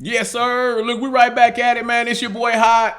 Yes, sir. Look, we right back at it, man. It's your boy Hot.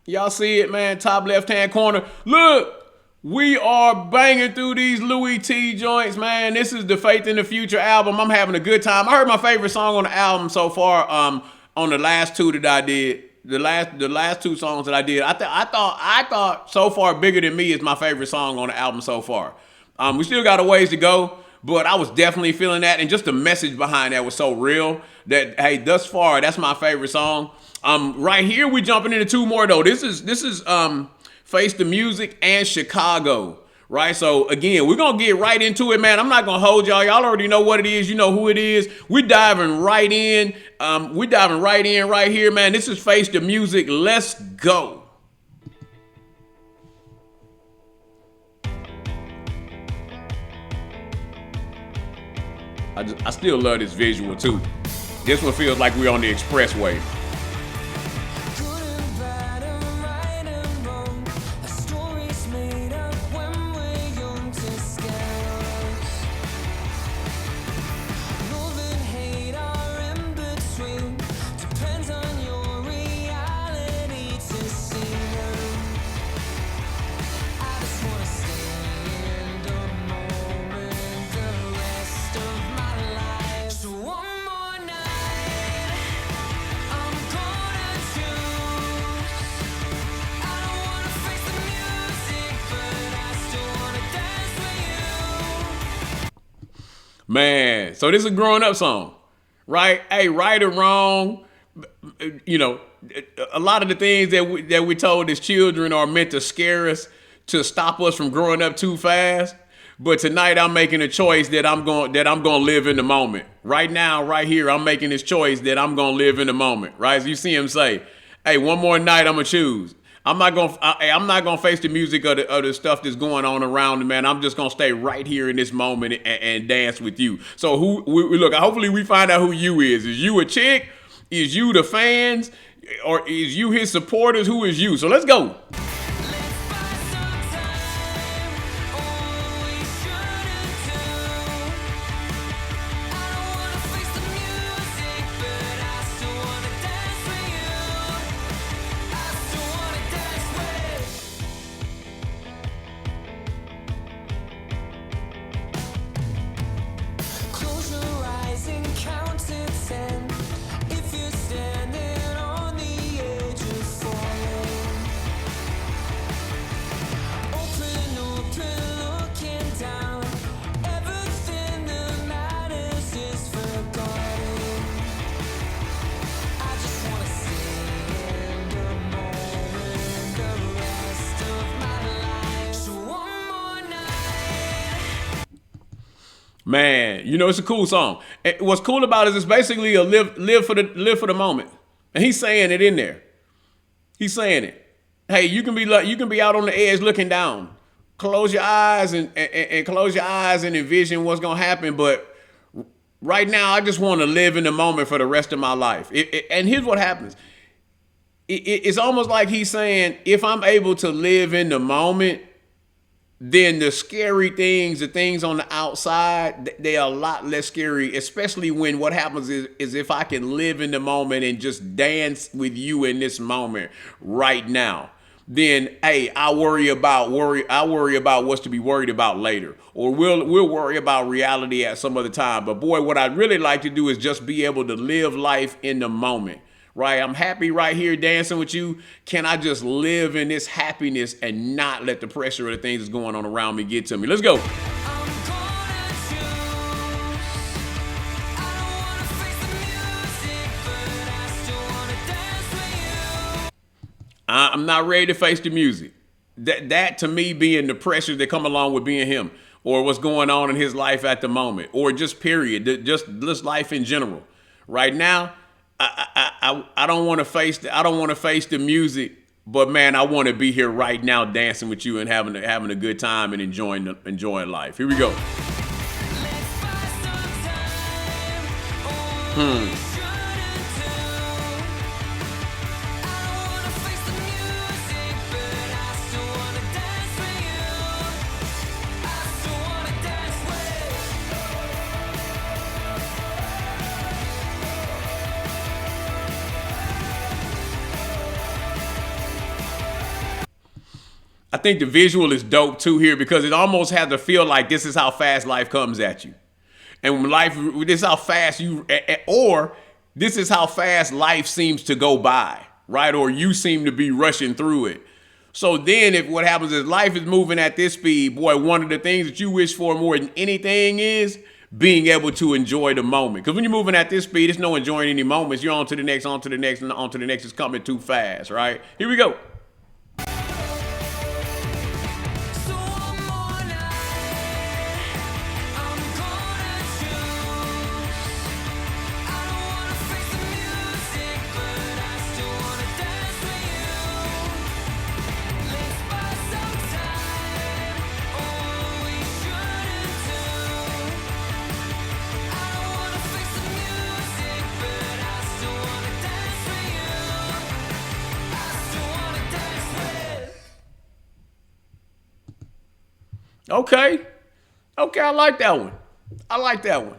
Y'all see it, man. Top left-hand corner. Look, we are banging through these Louis T joints, man. This is the Faith in the Future album. I'm having a good time. I heard my favorite song on the album so far. On the last two that I did, the last two songs that I did, I thought so far Bigger Than Me is my favorite song on the album so far. We still got a ways to go, but I was definitely feeling that, and just the message behind that was so real that, hey, thus far that's my favorite song. Right here we jumping into two more though. This is Face the Music and Chicago. Right, so again, we're gonna get right into it, man. I'm not gonna hold y'all. Y'all already know what it is. You know who it is. We diving right in. We diving right in right here, man. This is Face the Music. Let's go. I still love this visual too. This one feels like we're on the expressway. Man, so this is a growing up song, right? Hey, right or wrong, you know, a lot of the things that we told as children are meant to scare us, to stop us from growing up too fast. But tonight I'm making a choice that I'm going to live in the moment. Right now, right here, I'm making this choice that I'm going to live in the moment. Right? As you see him say, "Hey, one more night I'm gonna choose. I'm not gonna face the music of the stuff that's going on around me, man. I'm just gonna stay right here in this moment and dance with you." So look? Hopefully we find out who you is. Is you a chick? Is you the fans? Or is you his supporters? Who is you? So let's go. Man, you know, it's a cool song. And what's cool about it is it's basically a live for the moment. And he's saying it in there. He's saying it. Hey, you can be out on the edge looking down. Close your eyes and close your eyes and envision what's gonna happen. But right now, I just want to live in the moment for the rest of my life. And here's what happens. It's almost like he's saying, if I'm able to live in the moment, then the scary things, the things on the outside, they are a lot less scary, especially when what happens is if I can live in the moment and just dance with you in this moment right now, then hey, I worry about what's to be worried about later. Or we'll worry about reality at some other time. But boy, what I'd really like to do is just be able to live life in the moment. Right? I'm happy right here dancing with you. Can I just live in this happiness and not let the pressure of the things that's going on around me get to me? Let's go. I'm not ready to face the music. That to me being the pressures that come along with being him, or what's going on in his life at the moment, or just period, just life in general. Right now, I don't want to face the music, but man, I want to be here right now, dancing with you and having a good time and enjoying life. Here we go. I think the visual is dope too here because it almost has to feel like this is how fast life comes at you. And when this is how fast or this is how fast life seems to go by, right? Or you seem to be rushing through it. So then if what happens is life is moving at this speed, boy, one of the things that you wish for more than anything is being able to enjoy the moment. Because when you're moving at this speed, it's no enjoying any moments. You're on to the next, on to the next, and on to the next. It's coming too fast, right? Here we go. Okay. Okay, I like that one. I like that one.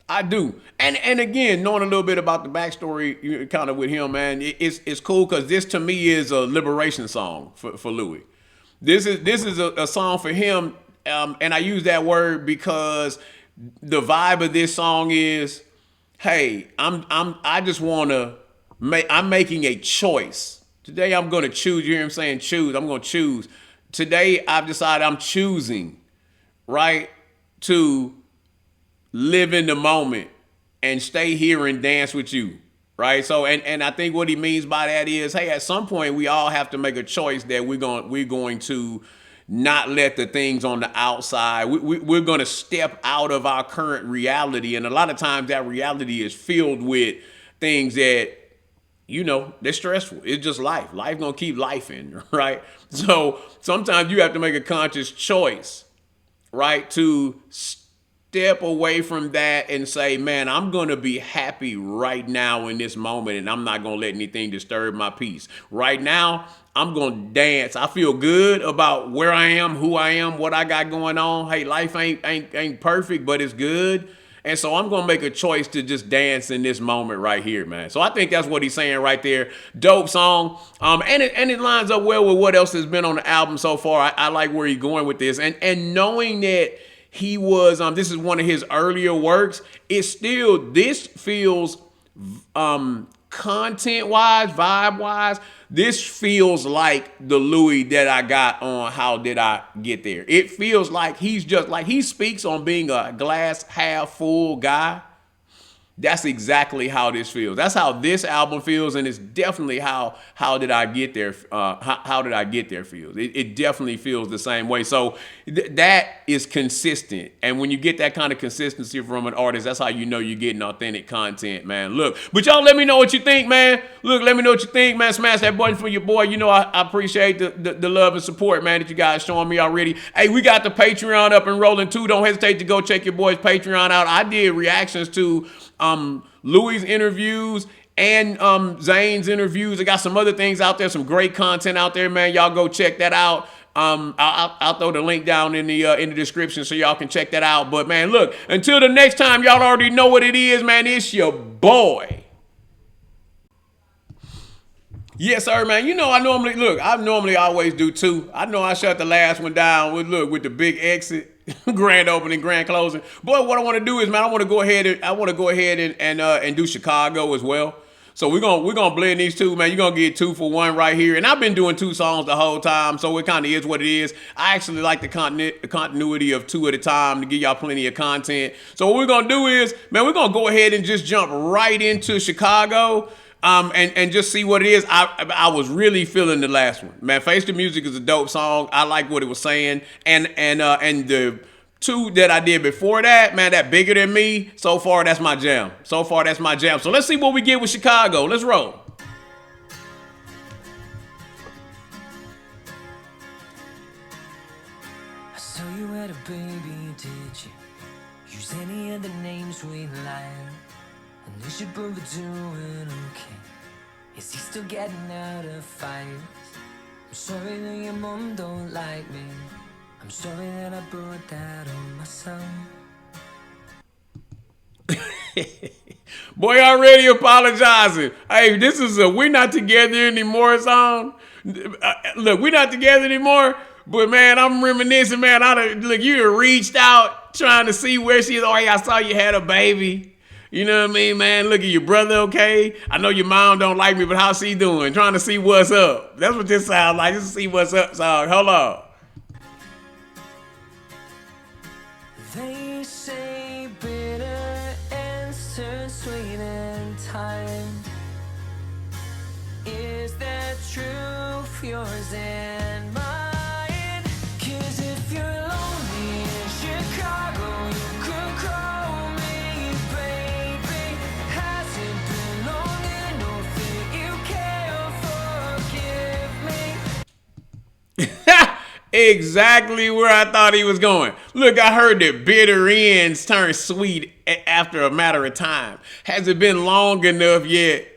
I do. And again, knowing a little bit about the backstory kind of with him, man, it's cool because this to me is a liberation song for Louis. This is a song for him, and I use that word because the vibe of this song is, hey, I just want to I'm making a choice. Today I'm going to choose. You hear him saying choose. I'm going to choose. Today I've decided I'm choosing, right, to live in the moment and stay here and dance with you, right? So, and I think what he means by that is, hey, at some point we all have to make a choice that we're going to not let the things on the outside. We're going to step out of our current reality, and a lot of times that reality is filled with things that, they're stressful. It's just life. Life gonna keep life in, right? So sometimes you have to make a conscious choice, right, to step away from that and say, man, I'm gonna be happy right now in this moment, and I'm not gonna let anything disturb my peace. Right now, I'm gonna dance. I feel good about where I am, who I am, what I got going on. Hey, life ain't perfect, but it's good. And so I'm going to make a choice to just dance in this moment right here, man. So I think that's what he's saying right there. Dope song. And it lines up well with what else has been on the album so far. I like where he's going with this. And knowing that he was, this is one of his earlier works, this feels, content-wise, vibe-wise, this feels like the Louis that I got on How Did I Get There. It feels like he's just like, he speaks on being a glass half full guy. That's exactly how this feels. That's how this album feels, and it's definitely how Did I Get There? How Did I Get There feels. It definitely feels the same way. So that is consistent, and when you get that kind of consistency from an artist, that's how you know you're getting authentic content, man. Look, but y'all let me know what you think, man. Look, let me know what you think, man. Smash that button for your boy. I appreciate the love and support, man, that you guys showing me already. Hey, we got the Patreon up and rolling too. Don't hesitate to go check your boy's Patreon out. I did reactions to Louis' interviews and Zane's interviews. I got some other things out there, some great content out there, man. Y'all go check that out. I'll throw the link down in the description so y'all can check that out. But man, look, until the next time, y'all already know what it is, man. It's your boy. Yes, sir, man. I normally always do two. I know I shut the last one down with the big exit. Grand opening, grand closing. Boy, what I want to do is, man, I want to go ahead and do Chicago as well. So we're gonna blend these two, man. You're gonna get 2 for 1 right here. And I've been doing 2 songs the whole time, so it kind of is what it is. I actually like the continuity of 2 at a time to give y'all plenty of content. So what we're gonna do is, man, we're gonna go ahead and just jump right into Chicago. And just see what it is. I was really feeling the last one, man. Face the Music is a dope song. I like what it was saying, and the 2 that I did before that, man, that Bigger Than Me. So far, that's my jam. So let's see what we get with Chicago. Let's roll. I saw you had a baby, did you? Use any of the names we like. And is your brother doing okay? Is he still getting out of fights? I'm sorry that your mom don't like me. I'm sorry that I brought that on myself. Boy, already apologizing. Hey, this is a We're Not Together Anymore song. Look, we're not together anymore. But man, I'm reminiscing, man. Look, you reached out trying to see where she is. Oh, hey, I saw you had a baby. You know what I mean, man? Look at your brother, okay? I know your mom don't like me, but how's she doing? Trying to see what's up. That's what this sounds like. Just to see what's up. So hold on. They say bitter ends turn sweet in time. Is that true for yours and mine? 'Cause if you're lonely in Chicago, you could call me, baby. Has it been long enough that you can't forgive me? Exactly where I thought he was going. Look, I heard that bitter ends turn sweet after a matter of time. Has it been long enough yet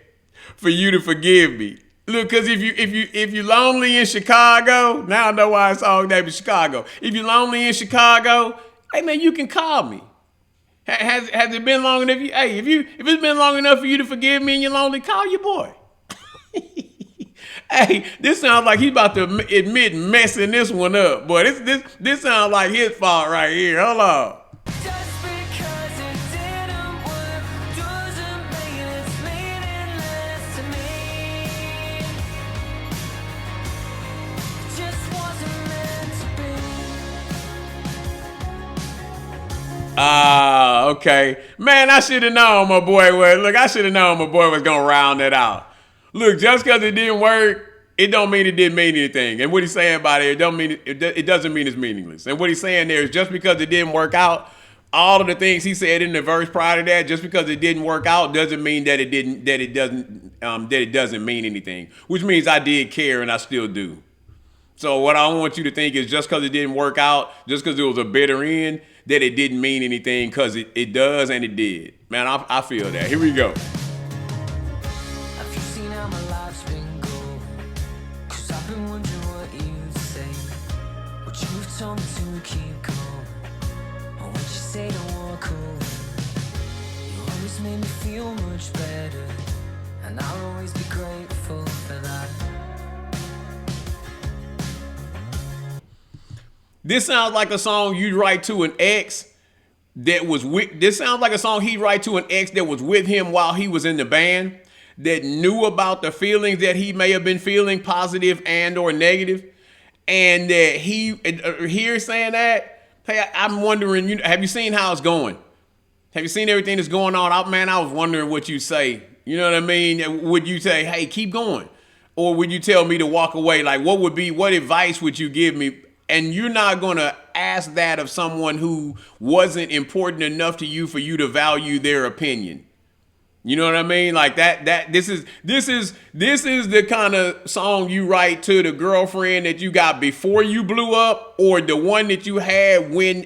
for you to forgive me? Look, cause if you lonely in Chicago, now I know why it's all named Chicago. If you're lonely in Chicago, hey man, you can call me. Has it been long enough? If it's been long enough for you to forgive me and you're lonely, call your boy. Hey, this sounds like he's about to admit messing this one up. Boy, this sounds like his fault right here. Hold on. Just because it didn't work doesn't mean it's meaningless to me. It just wasn't meant to be. Okay. Man, I should have known my boy was. Look, I should have known my boy was going to round it out. Look, just because it didn't work, it don't mean it didn't mean anything. And what he's saying about it doesn't mean it doesn't mean it's meaningless. And what he's saying there is just because it didn't work out, all of the things he said in the verse prior to that, just because it didn't work out doesn't mean that it doesn't mean anything. Which means I did care and I still do. So what I want you to think is just because it didn't work out, just because it was a bitter end, that it didn't mean anything, because it does and it did. Man, I feel that. Here we go. Have you seen how my life's been going? 'Cause I've been wondering what you'd say. What you've told me to keep going. Or what you say to walk away. You always made me feel much better. And I'll always be grateful for that. This sounds like a song you'd write to an ex that was with. This sounds like a song he'd write to an ex that was with him while he was in the band, that knew about the feelings that he may have been feeling, positive and or negative, and that he here saying that. Hey, I'm wondering. Have you seen how it's going? Have you seen everything that's going on? Man, I was wondering what you say. You know what I mean? Would you say, "Hey, keep going," or would you tell me to walk away? Like, what advice would you give me? And you're not going to ask that of someone who wasn't important enough to you for you to value their opinion. You know what I mean? Like this is the kind of song you write to the girlfriend that you got before you blew up, or the one that you had when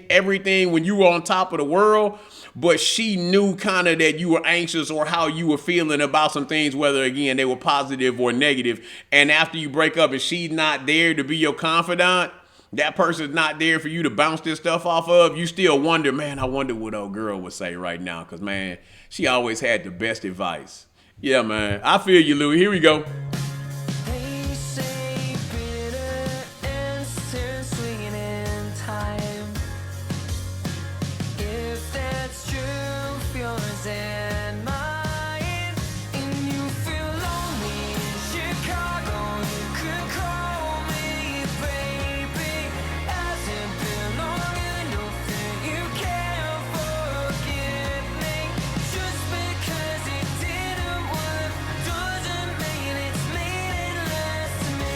you were on top of the world, but she knew kind of that you were anxious or how you were feeling about some things, whether again they were positive or negative. And after you break up and she's not there to be your confidant, that person's not there for you to bounce this stuff off of, you still wonder, man, I wonder what old girl would say right now. Because, man, she always had the best advice. Yeah, man. I feel you, Louie. Here we go. They say bitter ends turn sweet in time. If that's true for yours and mine, and you feel lonely in Chicago, you could call me, baby. Hasn't been long enough that you can't forgive me. Just because it didn't work doesn't mean it's meaningless to me.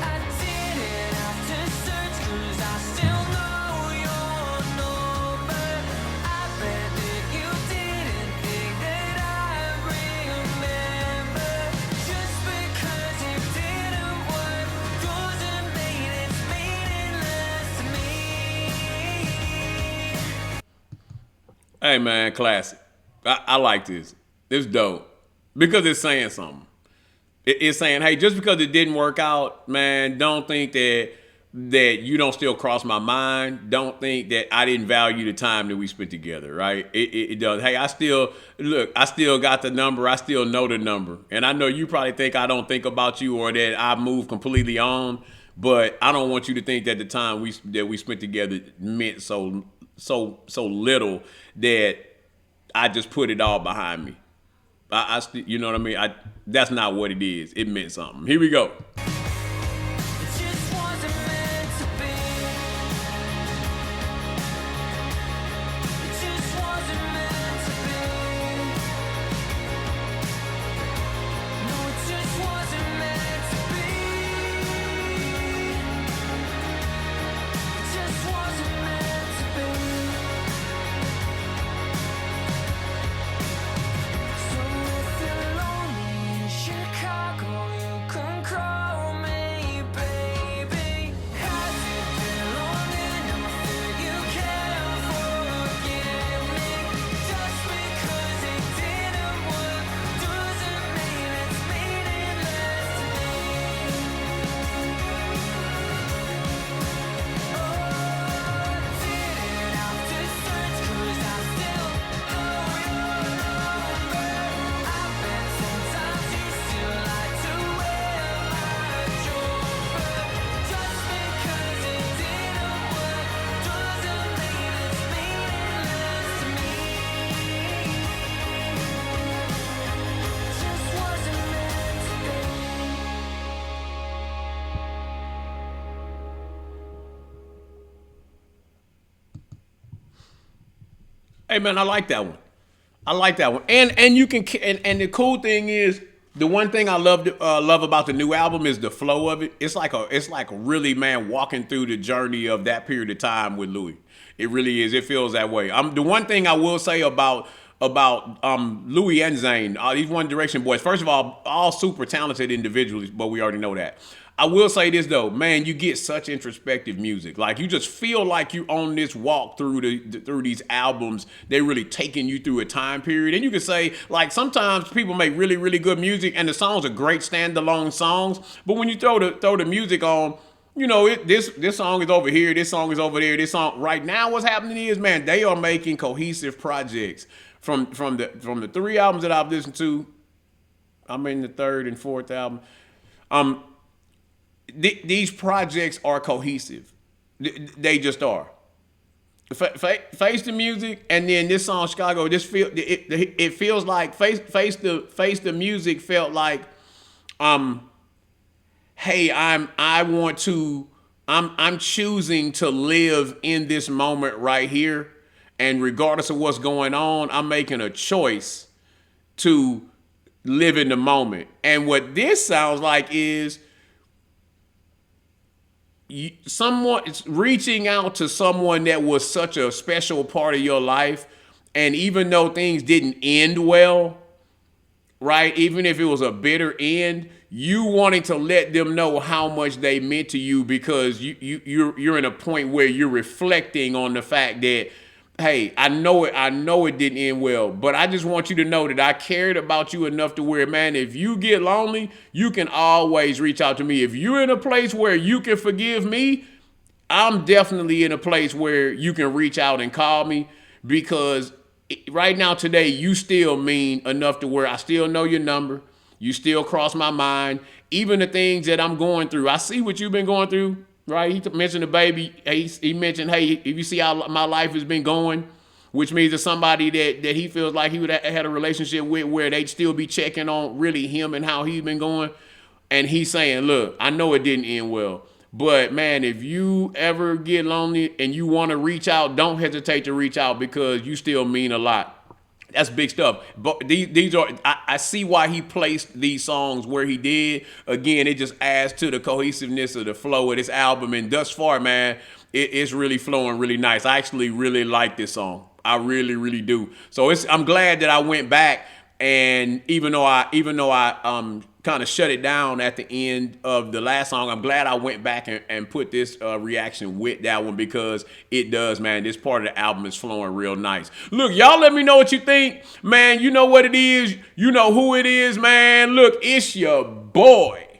I didn't have to search 'cause I still know your number. I bet that you didn't think that I remember. Just because it didn't work doesn't mean it's meaningless to me. Hey, man, classic. I like this. It's dope. Because it's saying something. It's saying, hey, just because it didn't work out, man, don't think that that you don't still cross my mind. Don't think that I didn't value the time that we spent together, right? It does. Hey, I still got the number. I still know the number. And I know you probably think I don't think about you or that I move completely on, but I don't want you to think that the time we spent together meant so little that I just put it all behind me. You know what I mean? That's not what it is. It meant something. Here we go. It just wasn't meant to be. It just wasn't meant to be. No, it just wasn't meant to be. It just wasn't meant to be. So if you're lonely in Chicago, you can call me, baby. Has it been long enough that you can't forget me? Just because it didn't work doesn't mean it's meaningless to me. Oh, I didn't have to search 'cause I still know your number. I bet sometimes you still like to wear my jumper. Just because it didn't work doesn't mean it's meaningless to me. It just wasn't meant to be. Hey man, I like that one. I like that one. And you can and the cool thing is the one thing I love about the new album is the flow of it. It's like really, man, walking through the journey of that period of time with Louis. It really is. It feels that way. The one thing I will say about Louis and Zayn, these One Direction boys. First of all super talented individuals, but we already know that. I will say this though, man, you get such introspective music. Like you just feel like you on this walk through through these albums. They're really taking you through a time period. And you can say, like, sometimes people make really, really good music and the songs are great standalone songs. But when you throw the music on, you know, this song is over here, this song is over there, this song right now, what's happening is, man, they are making cohesive projects from the 3 albums that I've listened to. I'm in the 3rd and 4th album. These projects are cohesive. They just are. Face the Music, and then this song Chicago. It feels like face the Music felt like, hey, I'm choosing to live in this moment right here, and regardless of what's going on, I'm making a choice to live in the moment. And what this sounds like is someone reaching out to someone that was such a special part of your life, and even though things didn't end well, right, even if it was a bitter end, you wanting to let them know how much they meant to you, because you're in a point where you're reflecting on the fact that, hey, I know it didn't end well, but I just want you to know that I cared about you enough to where, man, if you get lonely, you can always reach out to me. If you're in a place where you can forgive me, I'm definitely in a place where you can reach out and call me, because right now, today, you still mean enough to where I still know your number. You still cross my mind. Even the things that I'm going through, I see what you've been going through. Right, he mentioned the baby. He mentioned, hey, if you see how my life has been going, which means it's somebody that he feels like he would have had a relationship with, where they'd still be checking on really him and how he's been going. And he's saying, look, I know it didn't end well, but man, if you ever get lonely and you want to reach out, don't hesitate to reach out, because you still mean a lot. That's big stuff. But these are, I see why he placed these songs where he did. Again, it just adds to the cohesiveness of the flow of this album. And thus far, man, it's really flowing really nice. I actually really like this song. I really, really do. So I'm glad that I went back, and even though I kind of shut it down at the end of the last song, I'm glad I went back and put this reaction with that one, because it does, man. This part of the album is flowing real nice. Look, y'all let me know what you think. Man, you know what it is. You know who it is, man. Look, it's your boy,